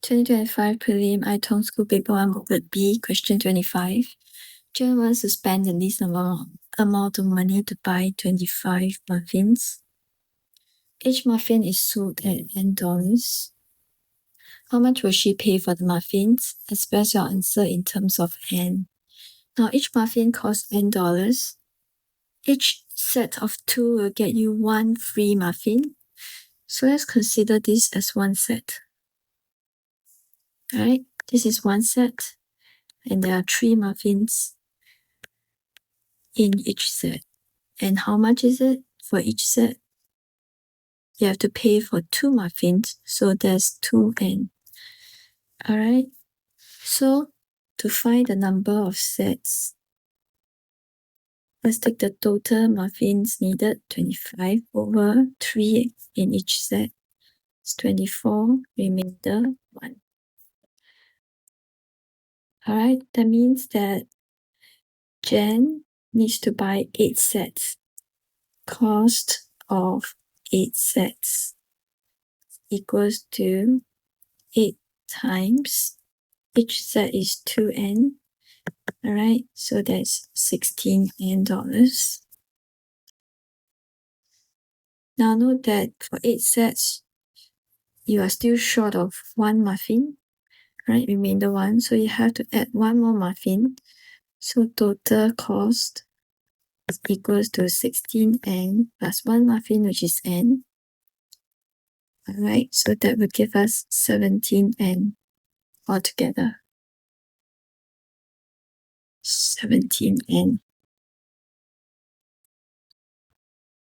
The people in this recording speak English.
2025 Prelim iTong School Paper 1 Booklet B, Question 25. Jen wants to spend the least amount of money to buy 25 muffins. Each muffin is sold at $10. How much will she pay for the muffins? Express your answer in terms of N. Now, each muffin costs $10. Each set of 2 will get you 1 free muffin. So let's consider this as one set. Alright, this is one set, and there are 3 muffins in each set. And how much is it for each set? You have to pay for 2 muffins, so there's 2N. Alright, so to find the number of sets, let's take the total muffins needed, 25 over 3 in each set. It's 24, remainder 1. Alright, that means that Jen needs to buy 8 sets. Cost of 8 sets equals to 8 times, each set is 2N. Alright, so that's $16N. Now note that for 8 sets, you are still short of 1 muffin, right? Remainder 1, so you have to add 1 more muffin. So total cost is equals to 16N plus 1 muffin, which is N. Alright, so that would give us 17N altogether. 17N.